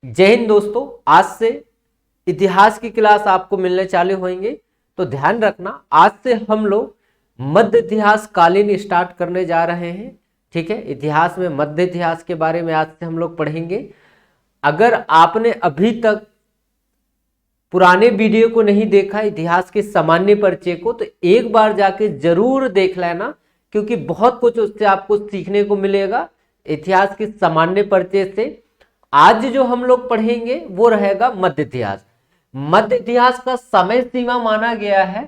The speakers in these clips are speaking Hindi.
जय हिंद दोस्तों, आज से इतिहास की क्लास आपको मिलने चालू होंगे। तो ध्यान रखना, आज से हम लोग मध्य इतिहास कालीन स्टार्ट करने जा रहे हैं। ठीक है, इतिहास में मध्य इतिहास के बारे में आज से हम लोग पढ़ेंगे। अगर आपने अभी तक पुराने वीडियो को नहीं देखा, इतिहास के सामान्य परिचय को, तो एक बार जाके जरूर देख लेना, क्योंकि बहुत कुछ उससे आपको सीखने को मिलेगा इतिहास के सामान्य परिचय से। आज जो हम लोग पढ़ेंगे वो रहेगा मध्य इतिहास। मध्य इतिहास का समय सीमा माना गया है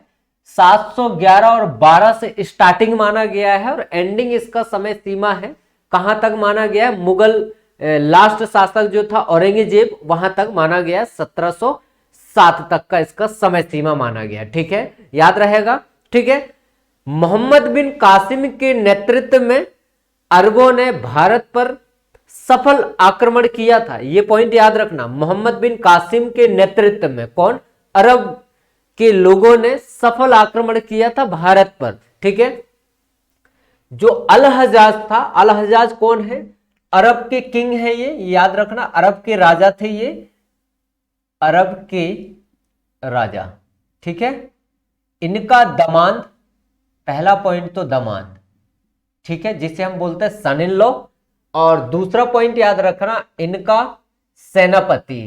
711 और 12 से स्टार्टिंग माना गया है, और एंडिंग इसका समय सीमा है कहां तक माना गया है, मुगल लास्ट शासक जो था औरंगजेब, वहां तक माना गया 1707 तक का इसका समय सीमा माना गया। ठीक है, याद रहेगा। ठीक है, मोहम्मद बिन कासिम के नेतृत्व में अरबों ने भारत पर सफल आक्रमण किया था। यह पॉइंट याद रखना, मोहम्मद बिन कासिम के नेतृत्व में कौन, अरब के लोगों ने सफल आक्रमण किया था भारत पर। ठीक है, जो अल हजाज था, अल हजाज कौन है, अरब के किंग है, ये याद रखना, अरब के राजा थे ये, अरब के राजा। ठीक है, इनका दामाद, पहला पॉइंट तो दामाद, ठीक है, जिसे हम बोलते हैं सन इन लॉ। और दूसरा पॉइंट याद रखना, इनका सेनापति,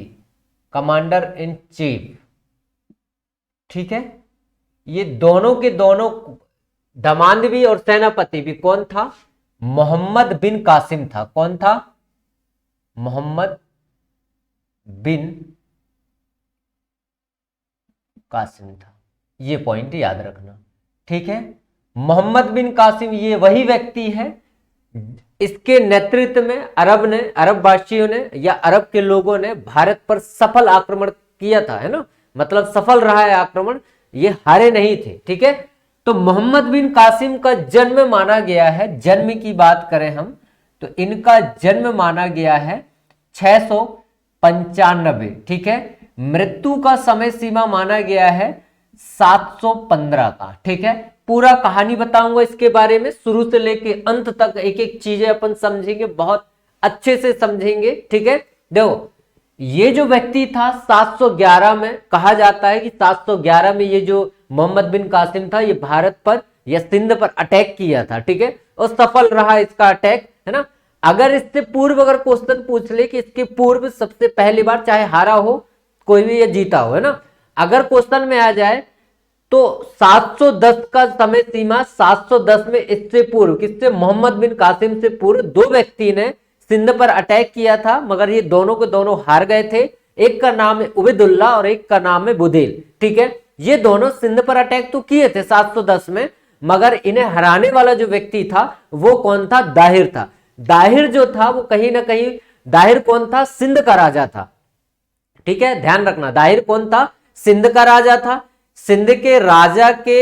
कमांडर इन चीफ। ठीक है, ये दोनों के दोनों, दामाद भी और सेनापति भी कौन था, मोहम्मद बिन कासिम था। कौन था, मोहम्मद बिन कासिम था। ये पॉइंट याद रखना। ठीक है, मोहम्मद बिन कासिम ये वही व्यक्ति है, इसके नेतृत्व में अरब वासियों ने या अरब के लोगों ने भारत पर सफल आक्रमण किया था, है ना, मतलब सफल रहा है आक्रमण, ये हारे नहीं थे। ठीक है, तो मोहम्मद बिन कासिम का जन्म माना गया है, जन्म की बात करें हम तो इनका जन्म माना गया है 695। ठीक है, मृत्यु का समय सीमा माना गया है 715 का। ठीक है, पूरा कहानी बताऊंगा इसके बारे में, शुरू से लेके अंत तक एक एक चीजें अपन समझेंगे, बहुत अच्छे से समझेंगे। ठीक है, देखो ये जो व्यक्ति था 711 में, कहा जाता है कि 711 में ये जो मोहम्मद बिन कासिम था, ये भारत पर या सिंध पर अटैक किया था। ठीक है, और सफल रहा इसका अटैक, है ना। अगर इससे पूर्व अगर क्वेश्चन पूछ ले कि इसके पूर्व सबसे पहली बार चाहे हारा हो कोई भी या जीता हो, है ना, अगर क्वेश्चन में आ जाए तो 710 का समय सीमा, 710 में इससे पूर्व, किससे, मोहम्मद बिन कासिम से पूर्व दो व्यक्ति ने सिंध पर अटैक किया था, मगर ये दोनों के दोनों हार गए थे। एक का नाम है उबैदुल्लाह और एक का नाम है बुदेल। ठीक है, ये दोनों सिंध पर अटैक तो किए थे 710 में, मगर इन्हें हराने वाला जो व्यक्ति था वो कौन था, दाहिर था। दाहिर जो था वो कहीं ना कहीं, दाहिर कौन था, सिंध का राजा था। ठीक है, ध्यान रखना, दाहिर कौन था, सिंध का राजा था। सिंध के राजा के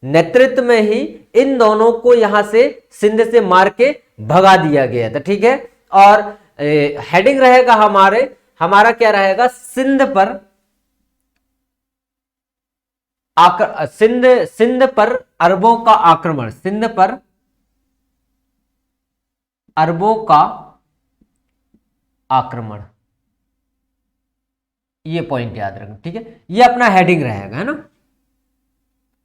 नेतृत्व में ही इन दोनों को यहां से सिंध से मार के भगा दिया गया था। ठीक है, और हेडिंग रहेगा हमारा क्या रहेगा, सिंध पर सिंध पर अरबों का आक्रमण, सिंध पर अरबों का आक्रमण, ये पॉइंट याद रखना। ठीक है, ये अपना हेडिंग रहेगा, है ना।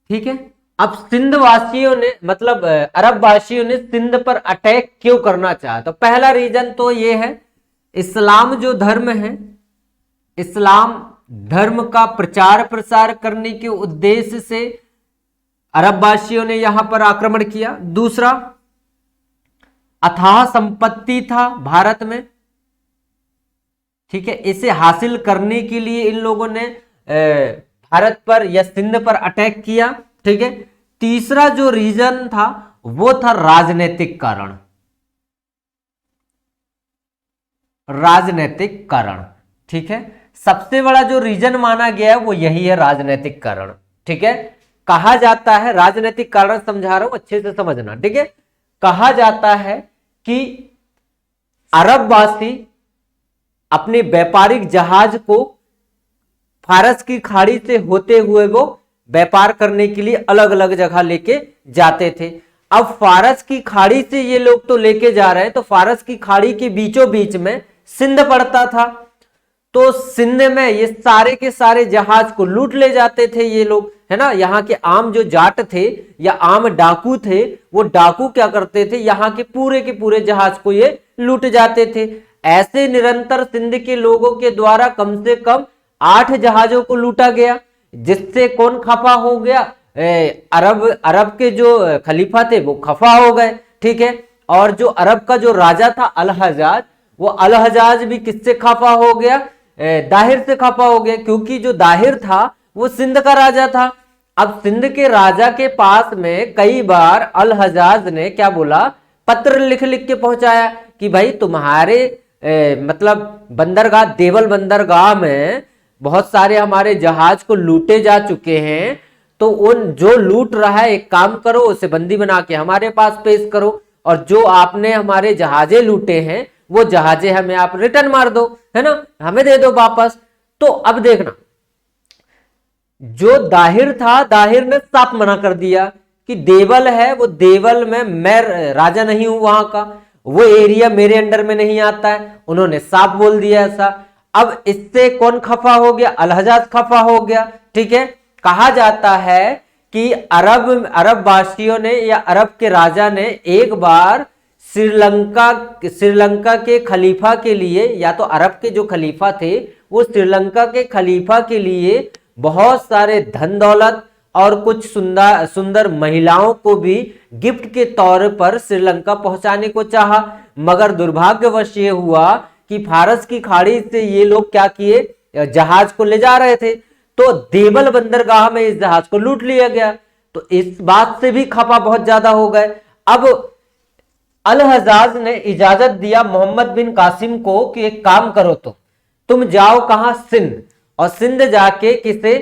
ठीक है, अब सिंध वासियों ने, मतलब अरब वासियों ने सिंध पर अटैक क्यों करना चाहा, तो पहला रीजन तो ये है, इस्लाम जो धर्म है, इस्लाम धर्म का प्रचार प्रसार करने के उद्देश्य से अरब वासियों ने यहां पर आक्रमण किया। दूसरा, अथाह संपत्ति था भारत में। ठीक है, इसे हासिल करने के लिए इन लोगों ने भारत पर या सिंध पर अटैक किया। ठीक है, तीसरा जो रीजन था वो था राजनीतिक कारण, राजनीतिक कारण। ठीक है, सबसे बड़ा जो रीजन माना गया है वो यही है, राजनीतिक कारण। ठीक है, कहा जाता है, राजनीतिक कारण समझा रहा हूं, अच्छे से समझना। ठीक है, कहा जाता है कि अरबवासी अपने व्यापारिक जहाज को फारस की खाड़ी से होते हुए वो व्यापार करने के लिए अलग अलग जगह लेके जाते थे। अब फारस की खाड़ी से ये लोग तो लेके जा रहे हैं, तो फारस की खाड़ी के बीचों बीच में सिंध पड़ता था। तो सिंध में ये सारे के सारे जहाज को लूट ले जाते थे ये लोग, है ना। यहाँ के आम जो जाट थे या आम डाकू थे, वो डाकू क्या करते थे, यहाँ के पूरे जहाज को ये लूट जाते थे। ऐसे निरंतर सिंध के लोगों के द्वारा कम से कम 8 जहाजों को लूटा गया, जिससे कौन खफा हो गया, अरब के जो खलीफा थे वो खफा हो गए, ठीक है। और जो अरब का जो राजा था अल हजाज, वो अल हजाज भी किससे खफा हो गया, दाहिर से खफा हो गया, क्योंकि जो दाहिर था वो सिंध का राजा था। अब सिंध के राजा के पास में कई बार अल हजाज ने क्या बोला, पत्र लिख लिख के पहुंचाया कि भाई तुम्हारे मतलब बंदरगाह, देवल बंदरगाह में बहुत सारे हमारे जहाज को लूटे जा चुके हैं, तो उन जो लूट रहा है एक काम करो, उसे बंदी बना के हमारे पास पेश करो, और जो आपने हमारे जहाजे लूटे हैं वो जहाजे हमें आप रिटर्न मार दो, है ना, हमें दे दो वापस। तो अब देखना, जो दाहिर था, दाहिर ने साफ मना कर दिया कि देवल है, वो देवल में मैं राजा नहीं हूं, वहां का वो एरिया मेरे अंडर में नहीं आता है, उन्होंने साफ बोल दिया ऐसा। अब इससे कौन खफा हो गया, अल हजाज खफा हो गया, ठीक है। कहा जाता है कि अरब वासियों ने या अरब के राजा ने एक बार श्रीलंका के खलीफा के लिए, या तो अरब के जो खलीफा थे वो श्रीलंका के खलीफा के लिए बहुत सारे धन दौलत और कुछ सुंदर सुंदर महिलाओं को भी गिफ्ट के तौर पर श्रीलंका पहुंचाने को चाहा, मगर दुर्भाग्यवश ये हुआ कि फारस की खाड़ी से ये लोग क्या किए, जहाज को ले जा रहे थे, तो देवल बंदरगाह में इस जहाज को लूट लिया गया। तो इस बात से भी खफा बहुत ज्यादा हो गए। अब अल हजाज ने इजाजत दिया मोहम्मद बिन कासिम को कि एक काम करो, तुम जाओ कहां, सिंध, और सिंध जाके किसे,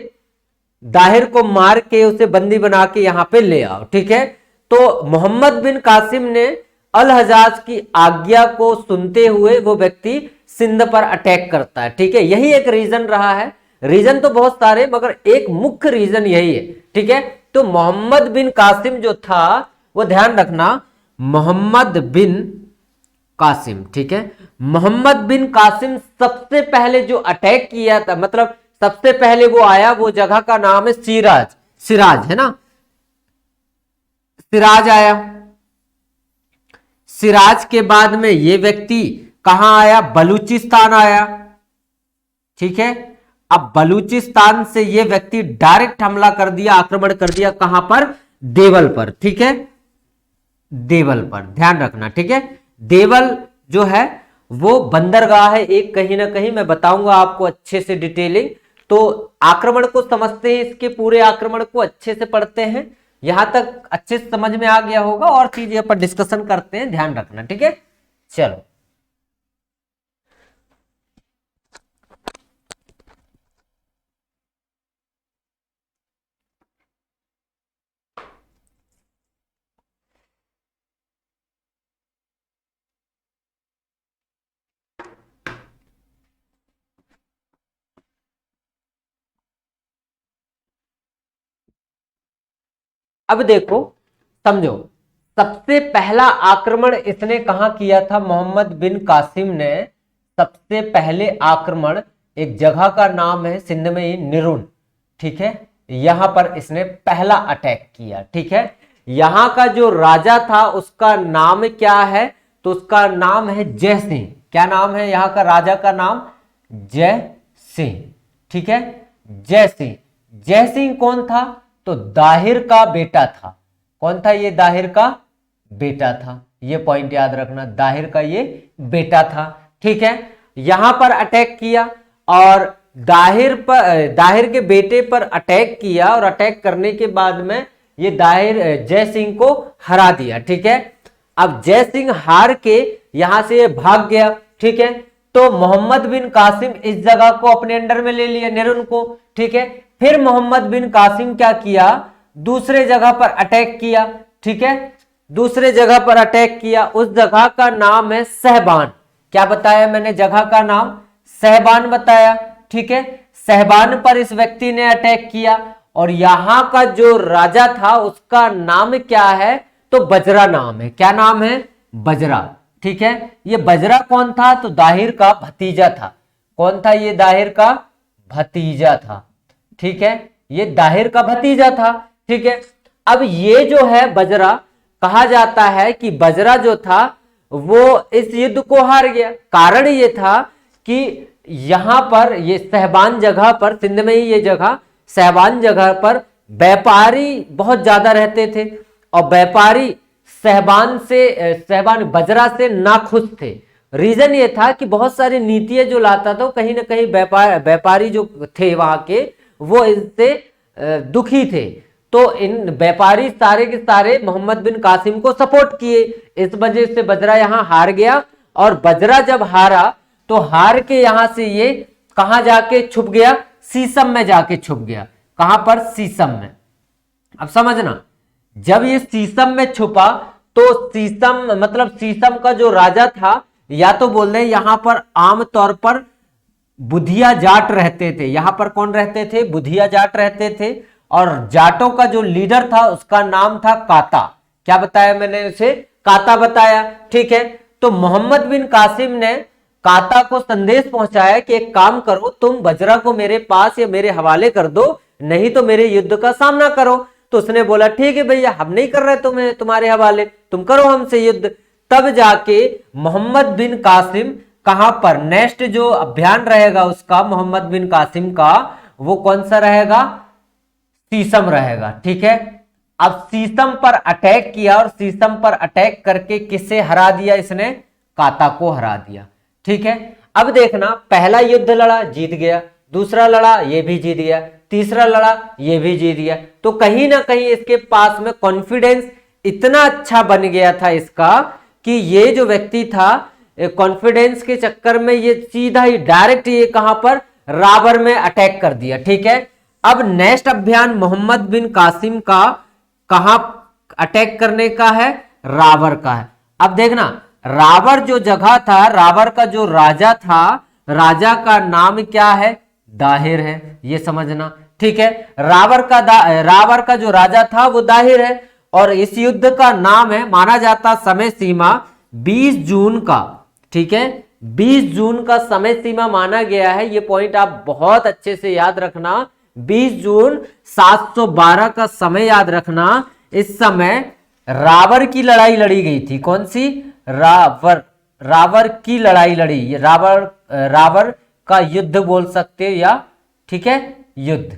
दाहिर को मार के उसे बंदी बना के यहां पे ले आओ, ठीक है। तो मोहम्मद बिन कासिम ने अल हजाज की आज्ञा को सुनते हुए वो व्यक्ति सिंध पर अटैक करता है, ठीक है। यही एक रीजन रहा है, रीजन तो बहुत सारे मगर एक मुख्य रीजन यही है, ठीक है। तो मोहम्मद बिन कासिम जो था, वो ध्यान रखना, मोहम्मद बिन कासिम, ठीक है। मोहम्मद बिन कासिम सबसे पहले जो अटैक किया था, मतलब सबसे पहले वो आया, वो जगह का नाम है सिराज है ना, सिराज आया। सिराज के बाद में ये व्यक्ति कहां आया, बलूचिस्तान आया, ठीक है। अब बलूचिस्तान से ये व्यक्ति डायरेक्ट हमला कर दिया, आक्रमण कर दिया, कहां पर, देवल पर, ठीक है, देवल पर, ध्यान रखना, ठीक है। देवल जो है वो बंदरगाह है एक, कहीं ना कहीं मैं बताऊंगा आपको अच्छे से डिटेलिंग। तो आक्रमण को समझते हैं, इसके पूरे आक्रमण को अच्छे से पढ़ते हैं, यहां तक अच्छे से समझ में आ गया होगा, और चीजें पर डिस्कशन करते हैं, ध्यान रखना, ठीक है। चलो, अब देखो, समझो, सबसे पहला आक्रमण इसने कहां किया था, मोहम्मद बिन कासिम ने सबसे पहले आक्रमण एक जगह का नाम है सिंध में ही, निरुन, ठीक है, यहां पर इसने पहला अटैक किया, ठीक है। यहां का जो राजा था उसका नाम क्या है, तो उसका नाम है जय सिंह। क्या नाम है यहां का राजा का नाम, जय सिंह, ठीक है, जय सिंह। जय सिंह कौन था, तो दाहिर का बेटा था। कौन था ये, दाहिर का बेटा था, ये पॉइंट याद रखना, दाहिर का ये बेटा था, ठीक है। यहां पर अटैक किया और दाहिर के बेटे पर अटैक किया, और अटैक करने के बाद में ये दाहिर जय सिंह को हरा दिया, ठीक है। अब जय सिंह हार के यहां से ये भाग गया, ठीक है। तो मोहम्मद बिन कासिम इस जगह को अपने अंडर में ले लिया, निरुन को, ठीक है। फिर मोहम्मद बिन कासिम क्या किया, दूसरे जगह पर अटैक किया, ठीक है, दूसरे जगह पर अटैक किया, उस जगह का नाम है सहबान। क्या बताया मैंने, जगह का नाम सहबान बताया, ठीक है। सहबान पर इस व्यक्ति ने अटैक किया, और यहां का जो राजा था उसका नाम क्या है, तो बजरा नाम है। क्या नाम है, बजरा, ठीक है। ये बजरा कौन था, तो दाहिर का भतीजा था। कौन था? ये दाहिर का भतीजा था। ठीक है, ये दाहिर का भतीजा था। ठीक है, अब ये जो है बजरा, कहा जाता है कि बजरा जो था वो इस युद्ध को हार गया। कारण ये था कि यहां पर, ये सहबान जगह पर, सिंध में ही ये जगह, सहबान जगह पर व्यापारी बहुत ज्यादा रहते थे और व्यापारी सहबान बजरा से नाखुश थे। रीजन ये था कि बहुत सारी नीतियां जो लाता था, कहीं ना कहीं व्यापारी जो थे वहां के, वो इससे दुखी थे। तो इन व्यापारी सारे के सारे मोहम्मद बिन कासिम को सपोर्ट किए। इस वजह से बजरा यहां हार गया। और बजरा जब हारा तो हार के यहां से ये कहां जाके छुप गया? सीसम में जाके छुप गया। कहां पर? सीसम में। अब समझना, जब ये सीसम में छुपा तो सीसम मतलब सीसम का जो राजा था, या तो बोल रहे यहां पर आमतौर पर बुधिया जाट रहते थे। यहां पर कौन रहते थे? बुधिया जाट रहते थे। और जाटों का जो लीडर था उसका नाम था काता। क्या बताया मैंने उसे? काता बताया। ठीक है, तो मोहम्मद बिन कासिम ने काता को संदेश पहुंचाया कि एक काम करो, तुम बजरा को मेरे पास या मेरे हवाले कर दो, नहीं तो मेरे युद्ध का सामना करो। तो उसने बोला ठीक है भैया, हम नहीं कर रहे तुम्हें तुम्हारे हवाले, तुम करो हमसे युद्ध। तब जाके मोहम्मद बिन कासिम कहां पर, नेक्स्ट जो अभियान रहेगा उसका, मोहम्मद बिन कासिम का, वो कौन सा रहेगा? सीसम रहेगा। ठीक है, अब सीसम पर अटैक किया और सीसम पर अटैक करके किसे हरा दिया इसने? काता को हरा दिया। ठीक है, अब देखना, पहला युद्ध लड़ा, जीत गया। दूसरा लड़ा, ये भी जीत गया। तीसरा लड़ा, ये भी जीत गया। तो कहीं ना कहीं इसके पास में कॉन्फिडेंस इतना अच्छा बन गया था इसका कि ये जो व्यक्ति था, कॉन्फिडेंस के चक्कर में ये सीधा ही डायरेक्ट ये कहां पर? रावर में अटैक कर दिया। ठीक है, अब नेक्स्ट अभियान मोहम्मद बिन कासिम का कहां अटैक करने का है? रावर का है। अब देखना, रावर जो जगह था, रावर का जो राजा था, राजा का नाम क्या है? दाहिर है। ये समझना। ठीक है, रावर का जो राजा था वो दाहिर है। और इस युद्ध का नाम है, माना जाता समय सीमा 20 जून का। ठीक है, 20 जून का समय सीमा माना गया है। ये पॉइंट आप बहुत अच्छे से याद रखना। 20 जून 712 का समय याद रखना। इस समय रावर की लड़ाई लड़ी गई थी। कौन सी? रावर की लड़ाई लड़ी। ये रावर का युद्ध बोल सकते हो, या ठीक है, युद्ध।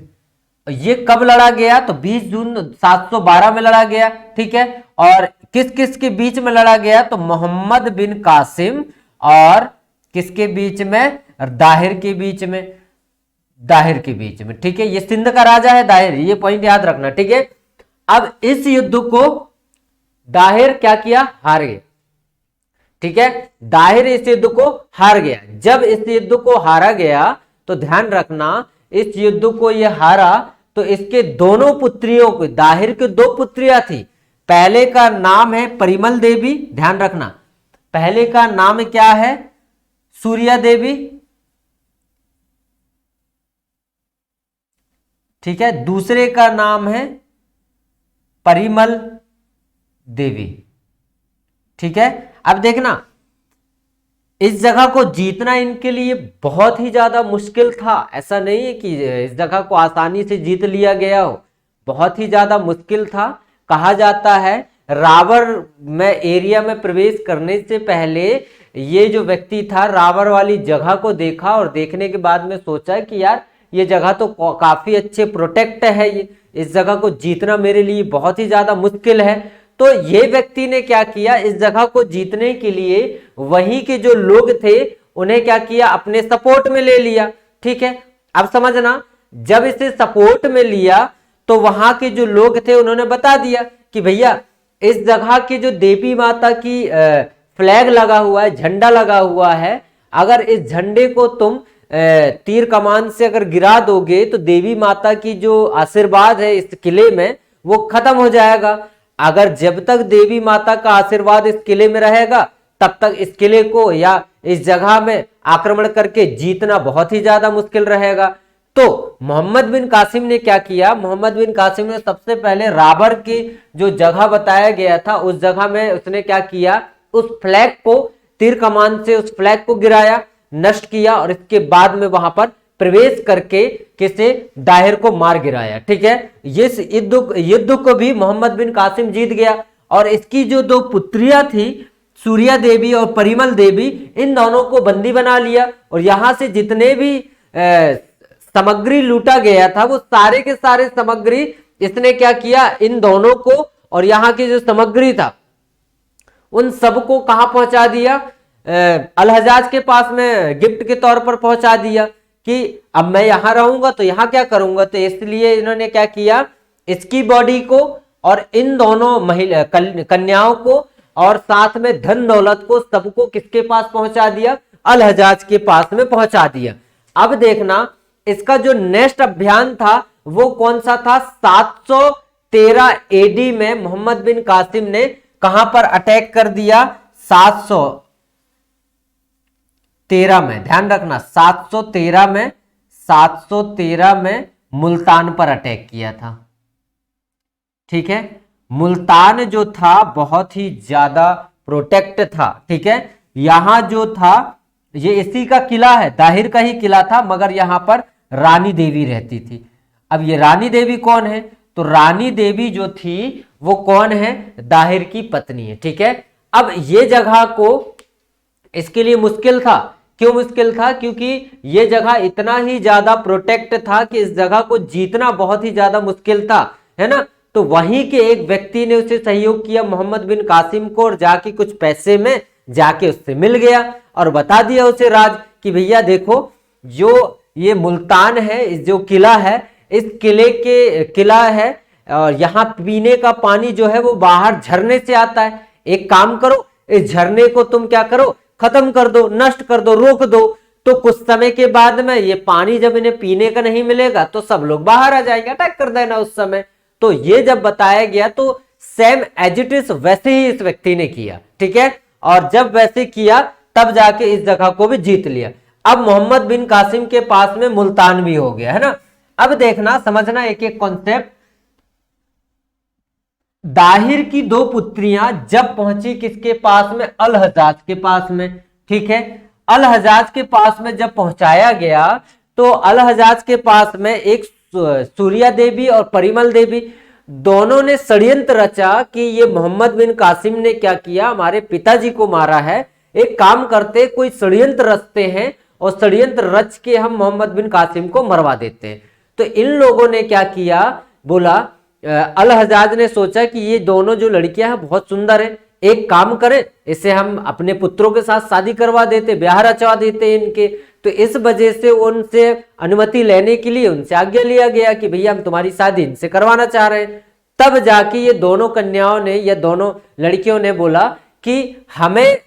ये कब लड़ा गया? तो 20 जून 712 में लड़ा गया। ठीक है, और किस किस के बीच में लड़ा गया? तो मोहम्मद बिन कासिम और किसके बीच में? दाहिर के बीच में। दाहिर के बीच में। ठीक है, ये सिंध का राजा है दाहिर, ये पॉइंट याद रखना। ठीक है, अब इस युद्ध को दाहिर क्या किया? हार गया। ठीक है, दाहिर इस युद्ध को हार गया। जब इस युद्ध को हारा गया तो ध्यान रखना, इस युद्ध को यह हारा तो इसके दोनों पुत्रियों को, दाहिर की 2 पुत्रियां थी। पहले का नाम है परिमल देवी, ध्यान रखना, पहले का नाम क्या है? सूर्या देवी। ठीक है, दूसरे का नाम है परिमल देवी। ठीक है, अब देखना, इस जगह को जीतना इनके लिए बहुत ही ज्यादा मुश्किल था। ऐसा नहीं है कि इस जगह को आसानी से जीत लिया गया हो, बहुत ही ज्यादा मुश्किल था। कहा जाता है रावर में एरिया में प्रवेश करने से पहले ये जो व्यक्ति था रावर वाली जगह को देखा और देखने के बाद में सोचा कि यार ये जगह तो काफी अच्छे प्रोटेक्ट है, ये इस जगह को जीतना मेरे लिए बहुत ही ज्यादा मुश्किल है। तो ये व्यक्ति ने क्या किया, इस जगह को जीतने के लिए वहीं के जो लोग थे उन्हें क्या किया, अपने सपोर्ट में ले लिया। ठीक है, अब समझना, जब इसे सपोर्ट में लिया तो वहां के जो लोग थे उन्होंने बता दिया कि भैया इस जगह की जो देवी माता की फ्लैग लगा हुआ है, झंडा लगा हुआ है, अगर इस झंडे को तुम तीर कमान से अगर गिरा दोगे तो देवी माता की जो आशीर्वाद है इस किले में वो खत्म हो जाएगा। अगर जब तक देवी माता का आशीर्वाद इस किले में रहेगा तब तक इस किले को या इस जगह में आक्रमण करके जीतना बहुत ही ज्यादा मुश्किल रहेगा। तो मोहम्मद बिन कासिम ने क्या किया, मोहम्मद बिन कासिम ने सबसे पहले रावर की जो जगह बताया गया था उस जगह में उसने क्या किया, उस फ्लैग को तीर कमान से उस फ्लैग को गिराया। नष्ट किया और इसके बाद में वहां पर प्रवेश करके किसे दाहिर को मार गिराया। ठीक है, इस युद्ध को भी मोहम्मद बिन कासिम जीत गया और इसकी जो दो पुत्रियां थी सूर्या देवी और परिमल देवी, इन दोनों को बंदी बना लिया और यहां से जितने भी सामग्री लूटा गया था वो सारे के सारे सामग्री इसने क्या किया, इन दोनों को और यहाँ की जो सामग्री था उन सबको कहां पहुंचा दिया, अल-हज्जाज के पास में गिफ्ट के तौर पर पहुंचा दिया कि अब मैं यहां रहूंगा तो यहां क्या करूंगा। तो इसलिए इन्होंने क्या किया, इसकी बॉडी को और इन दोनों महिला कन्याओं को और साथ में धन दौलत को सबको किसके पास पहुंचा दिया, अल-हज्जाज के पास में पहुंचा दिया। अब देखना इसका जो नेक्स्ट अभियान था वो कौन सा था, 713 एडी में मोहम्मद बिन कासिम ने कहां पर अटैक कर दिया, 713 में, ध्यान रखना 713 में मुल्तान पर अटैक किया था। ठीक है, मुल्तान जो था बहुत ही ज्यादा प्रोटेक्ट था। ठीक है, यहां जो था ये इसी का किला है, दाहिर का ही किला था, मगर यहां पर रानी देवी रहती थी। अब ये रानी देवी कौन है, तो रानी देवी जो थी वो कौन है, दाहिर की पत्नी है। ठीक है, अब ये जगह को इसके लिए मुश्किल था, क्यों मुश्किल था, क्योंकि ये जगह इतना ही ज्यादा प्रोटेक्ट था कि इस जगह को जीतना बहुत ही ज्यादा मुश्किल था, है ना। तो वहीं के एक व्यक्ति ने उसे सहयोग किया मोहम्मद बिन कासिम को और जाके कुछ पैसे में जाके उससे मिल गया और बता दिया उसे राज कि भैया देखो जो ये मुल्तान है, इस जो किला है, इस किला है और यहाँ पीने का पानी जो है वो बाहर झरने से आता है। एक काम करो, इस झरने को तुम क्या करो, खत्म कर दो, नष्ट कर दो, रोक दो। तो कुछ समय के बाद में ये पानी जब इन्हें पीने का नहीं मिलेगा तो सब लोग बाहर आ जाएंगे, अटैक कर देना उस समय। तो ये जब बताया गया तो सेम एज इट इज वैसे ही इस व्यक्ति ने किया। ठीक है, और जब वैसे किया तब जाके इस जगह को भी जीत लिया। अब मोहम्मद बिन कासिम के पास में मुल्तान भी हो गया, है ना। अब देखना, समझना एक एक कॉन्सेप्ट। दाहिर की दो पुत्रियां जब पहुंची किसके पास में, अल-हज्जाज के पास में। ठीक है, अल-हज्जाज के पास में जब पहुंचाया गया तो अल-हज्जाज के पास में एक सूर्या देवी और परिमल देवी दोनों ने षड्यंत्र रचा कि ये मोहम्मद बिन कासिम ने क्या किया, हमारे पिताजी को मारा है। एक काम करते, कोई षड्यंत्र रचते हैं और षड्यंत्र रच के हम मोहम्मद बिन कासिम को मरवा देते हैं। तो इन लोगों ने क्या किया, बोला अल-हज्जाज ने सोचा कि ये दोनों जो लड़कियां हैं बहुत सुंदर है, एक काम करें इसे हम अपने पुत्रों के साथ शादी करवा देते, ब्याह रचवा देते इनके। तो इस वजह से उनसे अनुमति लेने के लिए उनसे आज्ञा लिया गया कि भैया हम तुम्हारी शादी इनसे करवाना चाह रहे हैं। तब जाके ये दोनों कन्याओं ने या दोनों लड़कियों ने बोला कि हमें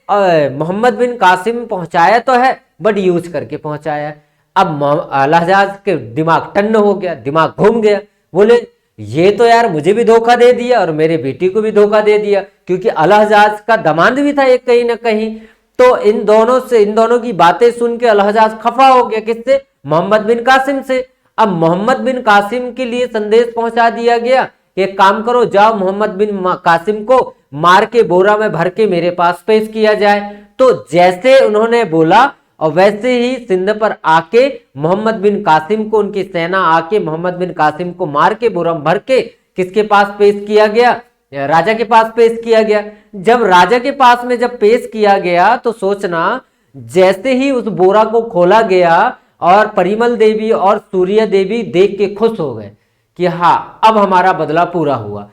मोहम्मद बिन कासिम पहुंचाया तो है बट यूज करके पहुंचाया। अब अल-हज्जाज के दिमाग टन्न हो गया, दिमाग घूम गया, बोले ये तो यार मुझे भी धोखा दे दिया और मेरे बेटी को भी धोखा दे दिया, क्योंकि अल-हज्जाज का दामाद भी था एक कहीं ना कहीं। तो इन दोनों की बातें सुन के अल-हज्जाज खफा हो गया, किससे, मोहम्मद बिन कासिम से। अब मोहम्मद बिन कासिम के लिए संदेश पहुंचा दिया गया, एक काम करो जाओ मोहम्मद बिन कासिम को मार के बोरा में भर के मेरे पास पेश किया जाए। तो जैसे उन्होंने बोला और वैसे ही सिंध पर आके मोहम्मद बिन कासिम को, उनकी सेना आके मोहम्मद बिन कासिम को मार के बोरा में भर के किसके पास पेश किया गया, राजा के पास पेश किया गया। जब राजा के पास में जब पेश किया गया तो सोचना, जैसे ही उस बोरा को खोला गया और परिमल देवी और सूर्या देवी देख के खुश हो गए कि हाँ अब हमारा बदला पूरा हुआ।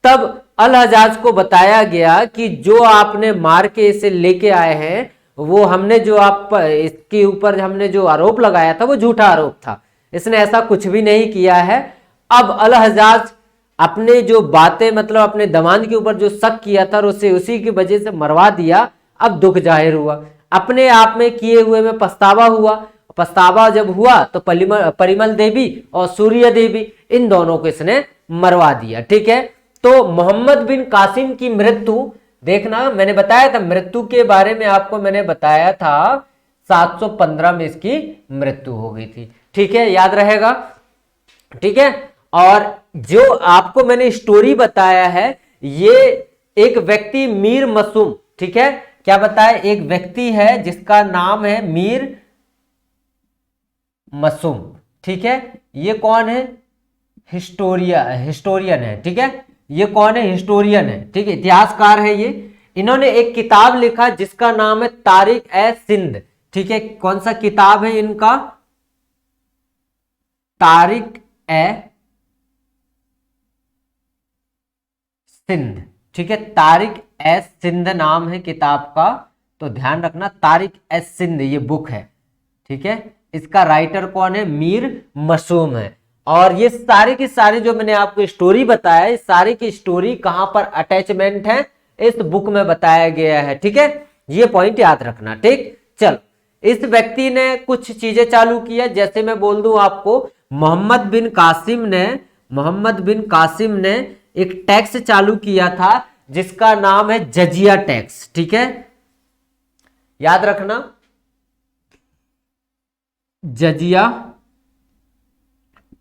तब अल-हज्जाज को बताया गया कि जो आपने मार के इसे लेके आए हैं वो हमने जो आप इसके ऊपर हमने जो आरोप लगाया था वो झूठा आरोप था, इसने ऐसा कुछ भी नहीं किया है। अब अल-हज्जाज अपने जो बातें मतलब अपने दामाद के ऊपर जो शक किया था उसे उसी की वजह से मरवा दिया। अब दुख जाहिर हुआ, अपने आप में किए हुए में पछतावा हुआ। पछतावा जब हुआ तो परिमल देवी और सूर्या देवी इन दोनों को इसने मरवा दिया। ठीक है, तो मोहम्मद बिन कासिम की मृत्यु देखना, मैंने बताया था मृत्यु के बारे में, आपको मैंने बताया था 715 में इसकी मृत्यु हो गई थी। ठीक है, याद रहेगा। ठीक है, और जो आपको मैंने स्टोरी बताया है ये एक व्यक्ति मीर मासूम, ठीक है, क्या बताया, एक व्यक्ति है जिसका नाम है मीर मसूम, ठीक है। ये कौन है, हिस्टोरियन है, ठीक है। ये कौन है, हिस्टोरियन है, ठीक है, इतिहासकार है ये। इन्होंने एक किताब लिखा जिसका नाम है तारिक ए सिंध, ठीक है। कौन सा किताब है इनका, तारिक ए सिंध, ठीक है। तारिक ए सिंध नाम है किताब का, तो ध्यान रखना तारिक ए सिंध ये बुक है, ठीक है। इसका राइटर कौन है, मीर मसूम है। और ये सारी की सारी जो मैंने आपको स्टोरी बताया है, सारी की स्टोरी कहां पर अटैचमेंट है, इस बुक में बताया गया है, ठीक है। ये पॉइंट याद रखना, ठीक। चलो, इस व्यक्ति ने कुछ चीजें चालू किया, जैसे मैं बोल दूं आपको, मोहम्मद बिन कासिम ने एक टैक्स चालू किया था जिसका नाम है जजिया टैक्स, ठीक है, याद रखना, जजिया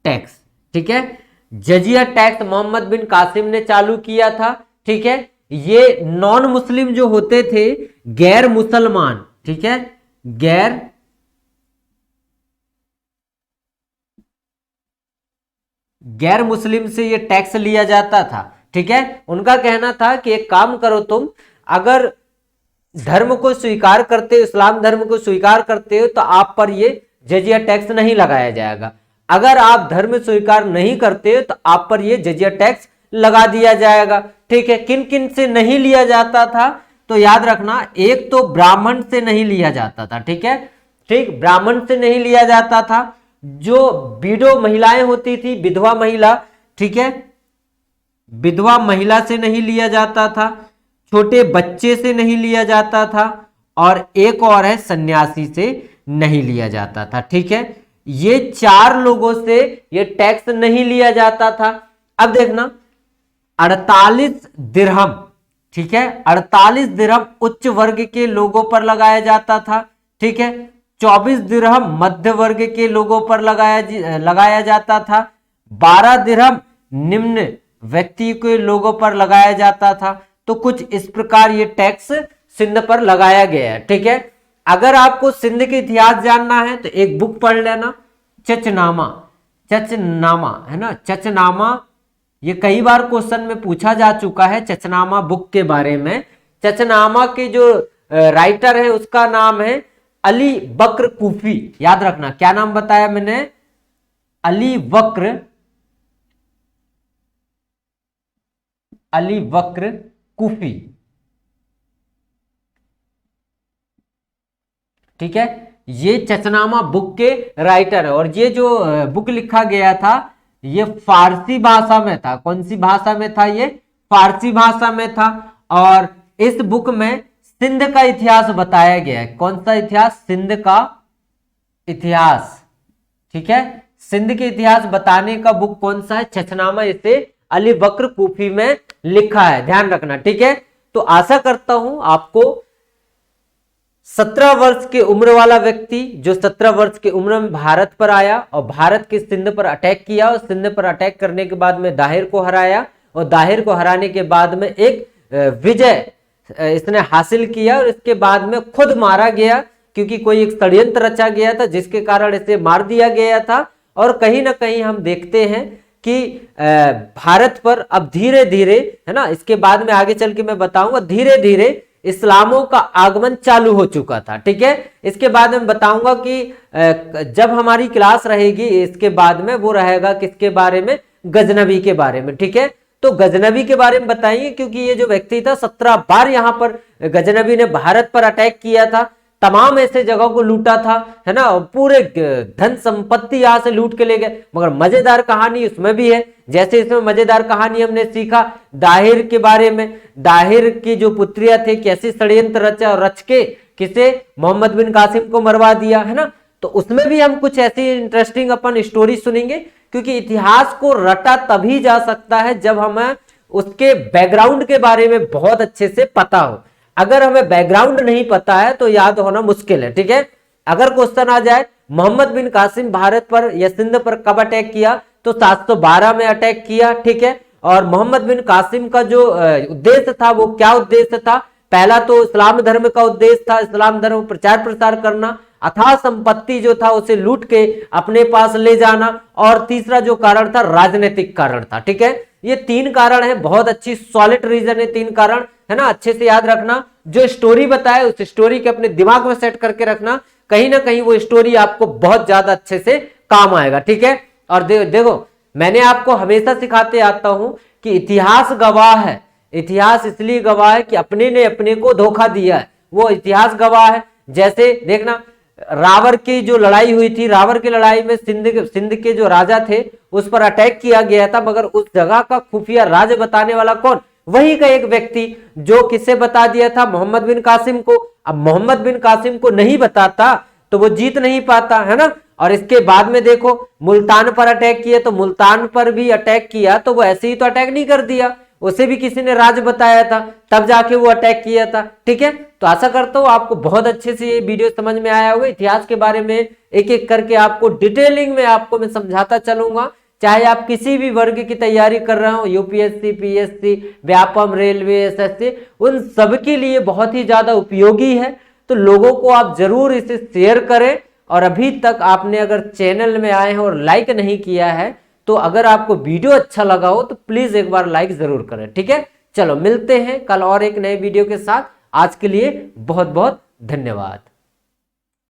टैक्स, ठीक है। जजिया टैक्स मोहम्मद बिन कासिम ने चालू किया था, ठीक है। ये नॉन मुस्लिम जो होते थे, गैर मुसलमान, ठीक है, गैर मुस्लिम से ये टैक्स लिया जाता था, ठीक है। उनका कहना था कि एक काम करो तुम, अगर धर्म को स्वीकार करते हो, इस्लाम धर्म को स्वीकार करते हो, तो आप पर ये जजिया टैक्स नहीं लगाया जाएगा। अगर आप धर्म स्वीकार नहीं करते हो तो आप पर ये जजिया टैक्स लगा दिया जाएगा, ठीक है। किन किन से नहीं लिया जाता था, तो याद रखना, एक तो ब्राह्मण से नहीं लिया जाता था, ठीक है, ठीक, ब्राह्मण से नहीं लिया जाता था। जो विडो महिलाएं होती थी, विधवा महिला, ठीक है, विधवा महिला से नहीं लिया जाता था, छोटे बच्चे से नहीं लिया जाता था, और एक और है सन्यासी से नहीं लिया जाता था, ठीक है। ये 4 लोगों से ये टैक्स नहीं लिया जाता था। अब देखना, 48 दिरहम, ठीक है, 48 दिरहम उच्च वर्ग के लोगों पर लगाया जाता था, ठीक है। 24 दिरहम मध्य वर्ग के लोगों पर लगाया जाता था। 12 दिरहम निम्न व्यक्ति के लोगों पर लगाया जाता था। तो कुछ इस प्रकार ये टैक्स सिंध पर लगाया गया है, ठीक है। अगर आपको सिंध के इतिहास जानना है तो एक बुक पढ़ लेना, चचनामा है ना, चचनामा। ये कई बार क्वेश्चन में पूछा जा चुका है चचनामा बुक के बारे में। चचनामा के जो राइटर है उसका नाम है अली बक्र कूफी, याद रखना, क्या नाम बताया मैंने, अली बक्र कूफी, ठीक है। ये चचनामा बुक के राइटर है, और ये जो बुक लिखा गया था ये फारसी भाषा में था। कौन सी भाषा में था, ये फारसी भाषा में था। और इस बुक में सिंध का इतिहास बताया गया है। कौन सा इतिहास, सिंध का इतिहास, ठीक है। सिंध के इतिहास बताने का बुक कौन सा है, चचनामा, इसे अली बक्र कूफी में लिखा है, ध्यान रखना, ठीक है। तो आशा करता हूं आपको 17 वर्ष की उम्र वाला व्यक्ति जो 17 वर्ष की उम्र में भारत पर आया और भारत के सिंध पर अटैक किया, और सिंध पर अटैक करने के बाद में दाहिर को हराया, और दाहिर को हराने के बाद में एक विजय इसने हासिल किया, और इसके बाद में खुद मारा गया, क्योंकि कोई एक षड्यंत्र रचा गया था जिसके कारण इसे मार दिया गया था। और कहीं ना कहीं हम देखते हैं कि भारत पर अब धीरे धीरे, है ना, इसके बाद में आगे चल के मैं बताऊंगा, धीरे धीरे इस्लामों का आगमन चालू हो चुका था, ठीक है। इसके बाद में बताऊंगा कि जब हमारी क्लास रहेगी इसके बाद में वो रहेगा किसके बारे में, गजनबी के बारे में, ठीक है। तो गजनबी के बारे में बताइए, क्योंकि ये जो व्यक्ति था 17 बार यहाँ पर गजनबी ने भारत पर अटैक किया था, तमाम ऐसे जगहों को लूटा था, है ना, पूरे धन संपत्ति यहाँ से लूट के ले गए। मगर मजेदार कहानी उसमें भी है, जैसे इसमें मजेदार कहानी हमने सीखा दाहिर के बारे में, दाहिर की जो पुत्रियां थे कैसे षड्यंत्र रचा और रच के किसे, मोहम्मद बिन कासिम को मरवा दिया, है ना। तो उसमें भी हम कुछ ऐसी इंटरेस्टिंग अपन स्टोरी सुनेंगे, क्योंकि इतिहास को रटा तभी जा सकता है जब हमें उसके बैकग्राउंड के बारे में बहुत अच्छे से पता हो। अगर हमें बैकग्राउंड नहीं पता है तो याद होना मुश्किल है, ठीक है। अगर क्वेश्चन आ जाए मोहम्मद बिन कासिम भारत पर या सिंध पर कब अटैक किया, तो 712 में अटैक किया, ठीक है। और मोहम्मद बिन कासिम का जो उद्देश्य था वो क्या उद्देश्य था पहला तो इस्लाम धर्म का उद्देश्य था, इस्लाम धर्म प्रचार प्रसार करना, अथाह संपत्ति जो था उसे लूट के अपने पास ले जाना, और तीसरा जो कारण था राजनीतिक कारण था। ठीक है, ये 3 कारण है, बहुत अच्छी सॉलिड रीजन है 3 कारण, है ना। अच्छे से याद रखना, जो स्टोरी बताए उस स्टोरी के अपने दिमाग में सेट करके रखना, कहीं ना कहीं वो स्टोरी आपको बहुत ज्यादा अच्छे से काम आएगा। ठीक है, और देखो मैंने आपको हमेशा सिखाते आता हूं कि इतिहास गवाह है, इतिहास इसलिए गवाह है कि अपने ने अपने को धोखा दिया है, वो इतिहास गवाह है। जैसे देखना, रावण की जो लड़ाई हुई थी, रावण की लड़ाई में सिंध के जो राजा थे उस पर अटैक किया गया था, मगर उस जगह का खुफिया राज बताने वाला कौन? वही का एक व्यक्ति जो किसे बता दिया था? मोहम्मद बिन कासिम को। अब मोहम्मद बिन कासिम को नहीं बताता तो वो जीत नहीं पाता, है ना। और इसके बाद में देखो मुल्तान पर अटैक किया, तो मुल्तान पर भी अटैक किया तो वो ऐसे ही तो अटैक नहीं कर दिया, उसे भी किसी ने राज बताया था, तब जाके वो अटैक किया था। ठीक है, तो आशा करता हूं आपको बहुत अच्छे से ये वीडियो समझ में आया होगा। इतिहास के बारे में एक एक करके आपको डिटेलिंग में आपको मैं समझाता चलूंगा, चाहे आप किसी भी वर्ग की तैयारी कर रहे हो, UPSC, PSC, Vyapam, railway, SSC, उन सबके लिए बहुत ही ज्यादा उपयोगी है। तो लोगों को आप जरूर इसे शेयर करें, और अभी तक आपने अगर चैनल में आए हैं और लाइक नहीं किया है तो अगर आपको वीडियो अच्छा लगा हो तो प्लीज एक बार लाइक जरूर करें। ठीक है, चलो मिलते हैं कल और एक नए वीडियो के साथ। आज के लिए बहुत बहुत धन्यवाद।